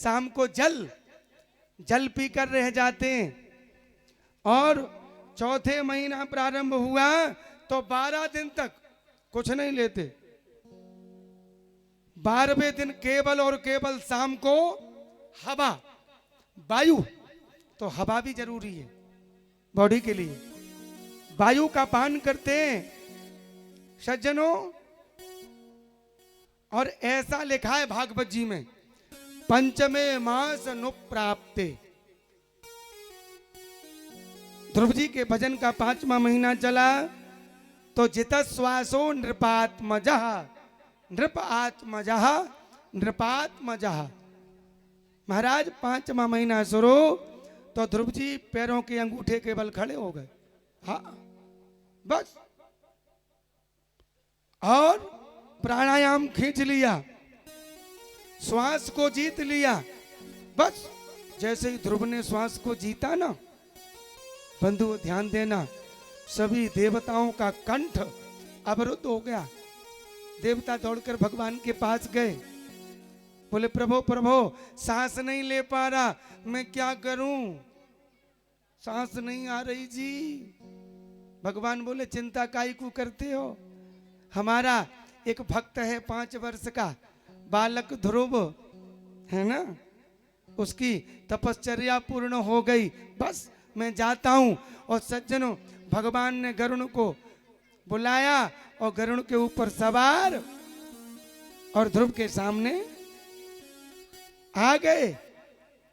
शाम को जल पीकर रह जाते हैं। और चौथे महीना प्रारंभ हुआ तो 12 दिन तक कुछ नहीं लेते। 12वें दिन केवल और केवल शाम को हवा, वायु, तो हवा भी जरूरी है बॉडी के लिए, वायु का पान करते हैं सज्जनों। और ऐसा लिखा है भागवत जी में, पंचमे मास नुप्राप्ते। ध्रुव जी के भजन का 5वां महीना चला तो जित श्वासो नृपात्मजः नृप आत्मजः नृपात्मजः। महाराज 5वां महीना शुरू तो ध्रुव जी पैरों के अंगूठे के बल खड़े हो गए। हाँ बस, और प्राणायाम खींच लिया, श्वास को जीत लिया। बस जैसे ही ध्रुव ने श्वास को जीता ना, बंधु ध्यान देना, सभी देवताओं का कंठ अवरुद्ध हो गया। देवता दौड़कर भगवान के पास गए, बोले प्रभु प्रभु सांस नहीं ले पा रहा, मैं क्या करूं, सांस नहीं आ रही जी। भगवान बोले चिंता काहे को करते हो, हमारा एक भक्त है 5 वर्ष का बालक ध्रुव, है ना, उसकी तपश्चर्या पूर्ण हो गई, बस मैं जाता हूं। और सज्जनों, भगवान ने गरुड़ को बुलाया और गरुड़ के ऊपर सवार और ध्रुव के सामने आ गए।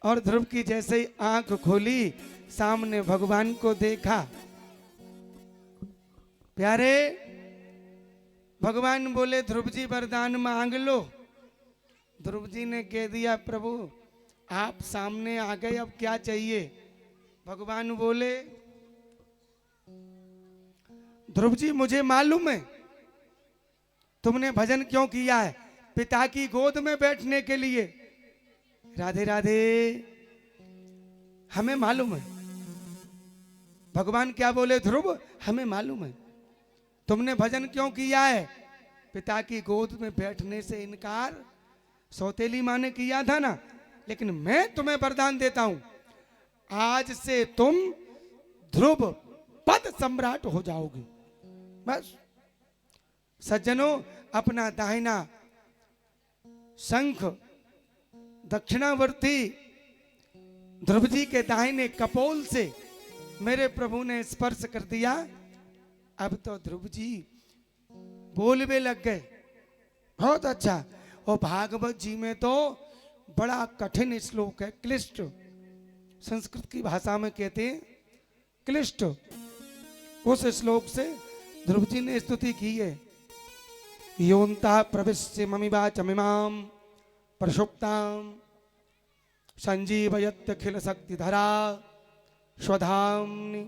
और ध्रुव की जैसे ही आंख खोली, सामने भगवान को देखा। प्यारे, भगवान बोले ध्रुव जी वरदान मांग लो। ध्रुव जी ने कह दिया प्रभु आप सामने आ गए, अब क्या चाहिए। भगवान बोले ध्रुव जी मुझे मालूम है तुमने भजन क्यों किया है, पिता की गोद में बैठने के लिए। राधे राधे, हमें मालूम है। भगवान क्या बोले, ध्रुव हमें मालूम है तुमने भजन क्यों किया है, पिता की गोद में बैठने से इनकार सौतेली माँ ने किया था ना, लेकिन मैं तुम्हें वरदान देता हूं, आज से तुम ध्रुव पद सम्राट हो जाओगे। बस सज्जनों, अपना दाहिना शंख दक्षिणावर्ती ध्रुव जी के दाहिने कपोल से मेरे प्रभु ने स्पर्श कर दिया। अब तो ध्रुव जी बोलने लग गए, बहुत अच्छा। और भागवत जी में तो बड़ा कठिन श्लोक है, क्लिष्ट, संस्कृत की भाषा में कहते हैं क्लिष्ट। उस श्लोक से ध्रुव जी ने स्तुति की है, योन्ता प्रविश्य ममिवाचमिमाम प्रसुप्ताम संजीवयत्यखिल शक्तिधरा स्वधाम्नि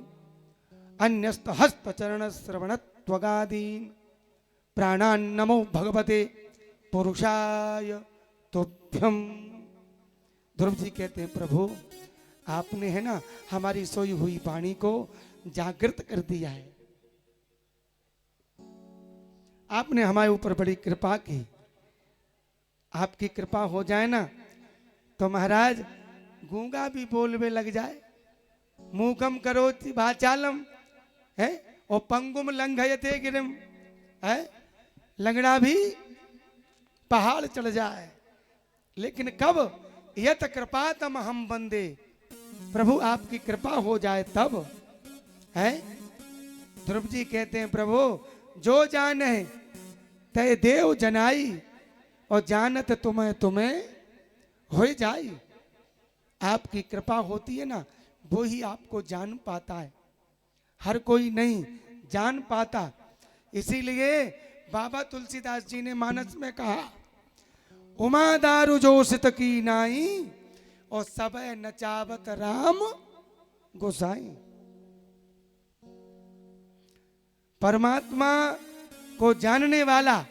अन्यस्त हस्त चरण श्रवणत्वगादीन प्राणान्नमो भगवते पुरुषाय तुभ्यम। ध्रुव जी कहते हैं प्रभु आपने है ना हमारी सोई हुई वाणी को जागृत कर दिया है, आपने हमारे ऊपर बड़ी कृपा की। आपकी कृपा हो जाए ना तो महाराज गूंगा भी बोलने लग जाए। मूकम करोति वाचालम है और पंगुम लंघयते गिरिम है, लंगड़ा भी पहाड़ चढ़ जाए। लेकिन कब, यत कृपातम हम बंदे, प्रभु आपकी कृपा हो जाए तब है। ध्रुव जी कहते हैं प्रभु जो जाने तय देव जनाई और जानत तुम्हें तुम्हें हो जाई। आपकी कृपा होती है ना, वो ही आपको जान पाता है, हर कोई नहीं जान पाता। इसीलिए बाबा तुलसीदास जी ने मानस में कहा, उमा दारु जोशित की नाई और सब नचावत राम गोसाई। परमात्मा को जानने वाला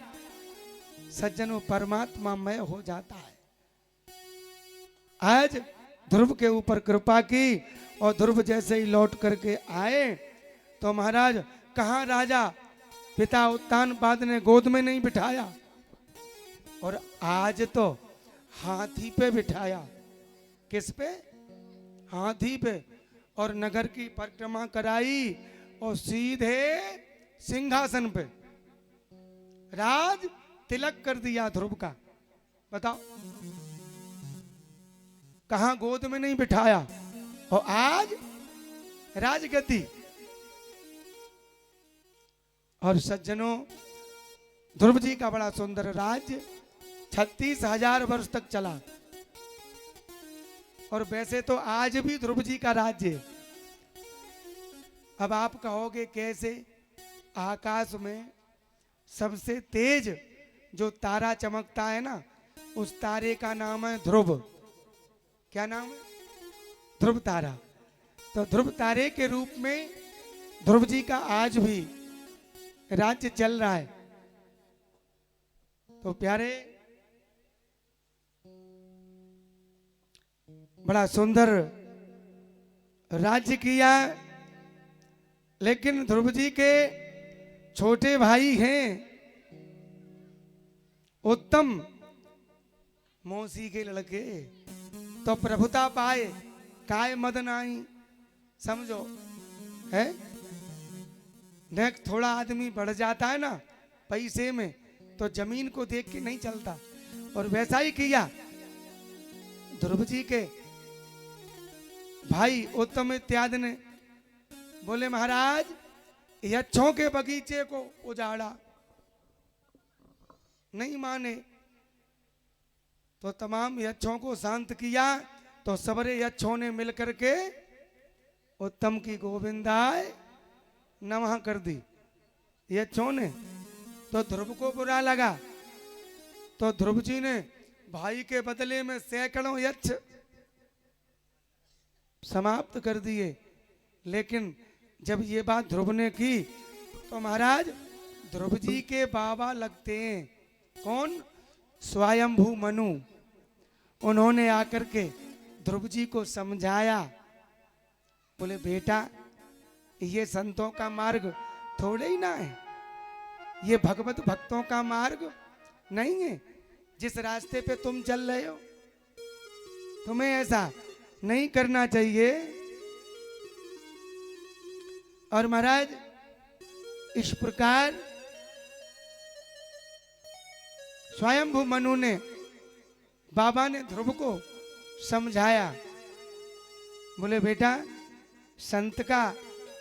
सज्जनों परमात्मा मय हो जाता है। आज ध्रुव के ऊपर कृपा की और ध्रुव जैसे ही लौट करके आए तो महाराज कहाँ राजा, पिता उत्तानपाद ने गोद में नहीं बिठाया और आज तो हाथी पे बिठाया। किस पे? हाथी पे। और नगर की परिक्रमा कराई और सीधे सिंहासन पे राज तिलक कर दिया ध्रुव का। बताओ, कहां गोद में नहीं बिठाया और आज राजगद्दी। और सज्जनों, ध्रुव जी का बड़ा सुंदर राज्य 36,000 वर्ष तक चला। और वैसे तो आज भी ध्रुव जी का राज्य है। अब आप कहोगे कैसे? आकाश में सबसे तेज जो तारा चमकता है ना, उस तारे का नाम है ध्रुव। क्या नाम है? ध्रुव तारा। तो ध्रुव तारे के रूप में ध्रुव जी का आज भी राज्य चल रहा है। तो प्यारे, बड़ा सुंदर राज्य किया। लेकिन ध्रुव जी के छोटे भाई हैं उत्तम, मौसी के लड़के, तो प्रभुता पाए काय मद नाही। समझो है न, थोड़ा आदमी बढ़ जाता है ना पैसे में, तो जमीन को देख के नहीं चलता। और वैसा ही किया ध्रुव जी के भाई उत्तम इत्यादि ने। बोले महाराज, यक्षों के बगीचे को उजाड़ा, नहीं माने। तो तमाम यक्षों को शांत किया। तो सबरे यक्षों ने मिलकर के उत्तम की गोविंदाय नमः कर दी यक्षों ने। तो ध्रुव को बुरा लगा। तो ध्रुव जी ने भाई के बदले में सैकड़ों यक्ष समाप्त कर दिए। लेकिन जब ये बात ध्रुव ने की तो महाराज ध्रुव जी के बाबा लगते हैं। कौन? स्वयंभू मनु। उन्होंने आकर के ध्रुव जी को समझाया। बोले बेटा, ये संतों का मार्ग थोड़े ही ना है, ये भगवत भक्तों का मार्ग नहीं है। जिस रास्ते पे तुम चल रहे हो, तुम्हें ऐसा नहीं करना चाहिए। और महाराज इस प्रकार स्वयंभू मनु ने, बाबा ने ध्रुव को समझाया। बोले बेटा, संत का,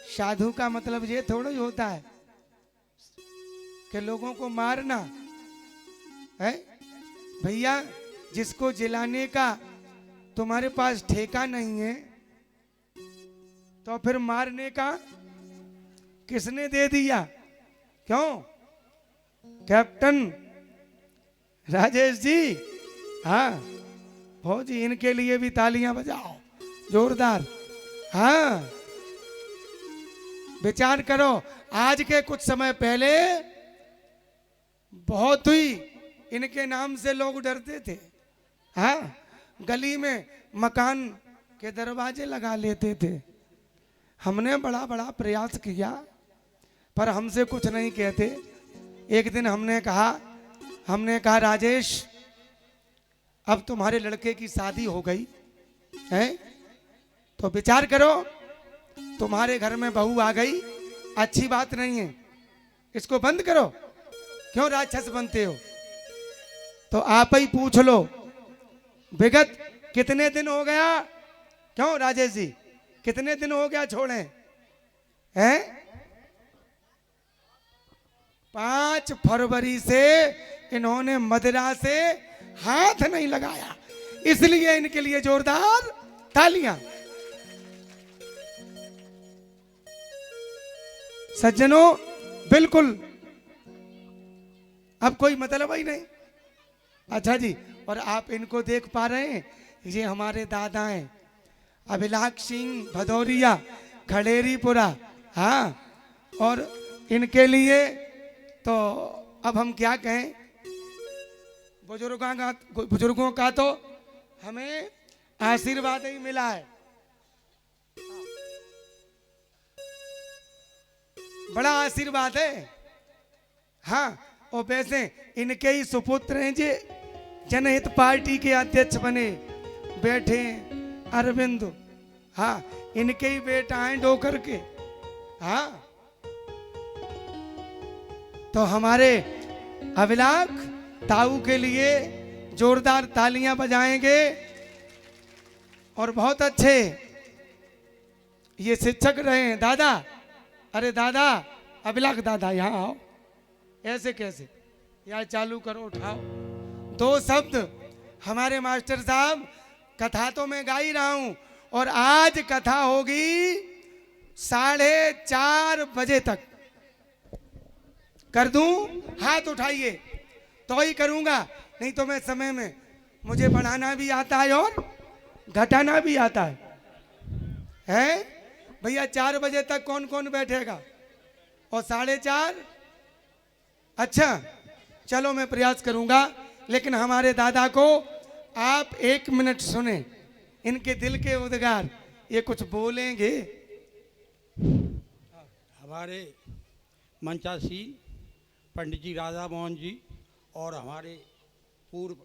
साधु का मतलब ये थोड़ा ही होता है कि लोगों को मारना है। भैया, जिसको जिलाने का तुम्हारे पास ठेका नहीं है, तो फिर मारने का किसने दे दिया? क्यों? कैप्टन राजेश जी। हाँ फौजी, इनके लिए भी तालियां बजाओ जोरदार। हाँ, विचार करो, आज के कुछ समय पहले बहुत ही इनके नाम से लोग डरते थे। हाँ, गली में मकान के दरवाजे लगा लेते थे। हमने बड़ा बड़ा प्रयास किया, पर हमसे कुछ नहीं कहते। एक दिन हमने कहा राजेश, अब तुम्हारे लड़के की शादी हो गई है, तो विचार करो, तुम्हारे घर में बहू आ गई, अच्छी बात नहीं है, इसको बंद करो। क्यों राक्षस बनते हो? तो आप ही पूछ लो, विगत कितने दिन हो गया? क्यों राजेश जी, कितने दिन हो गया छोड़े हैं? 5 फरवरी से इन्होंने मदिरा से हाथ नहीं लगाया, इसलिए इनके लिए जोरदार तालियां। सज्जनों, बिल्कुल अब कोई मतलब ही नहीं। अच्छा जी, और आप इनको देख पा रहे हैं, ये हमारे दादा हैं, अभिलाष सिंह भदौरिया, खड़ेरीपुरा। हाँ, और इनके लिए तो अब हम क्या कहें, बुजुर्गों का तो हमें आशीर्वाद ही मिला है। बड़ा आशीर्वाद है। हाँ, और वैसे इनके ही सुपुत्र हैं जी जनहित पार्टी के अध्यक्ष बने बैठे हैं। अरविंद, हाँ इनके ही बेटा हैं डोकर के। हाँ तो हमारे अभिलाख ताऊ के लिए जोरदार तालियां बजाएंगे। और बहुत अच्छे ये शिक्षक रहे हैं दादा। अरे दादा, अभिलाख दादा यहाँ आओ। ऐसे कैसे, यार चालू करो, उठाओ। 2 शब्द हमारे मास्टर साहब, कथा तो मैं गा ही रहा हूं और आज कथा होगी 4:30 बजे तक। कर दूं? हाथ उठाइए तो ही करूंगा, नहीं तो मैं समय में, मुझे बढ़ाना भी आता है और घटाना भी आता है भैया। 4 बजे तक कौन कौन बैठेगा और 4:30? अच्छा चलो मैं प्रयास करूंगा, लेकिन हमारे दादा को आप 1 मिनट सुने, इनके दिल के उद्गार, ये कुछ बोलेंगे। हमारे मंचासीन पंडित जी राधा मोहन जी और हमारे पूर्व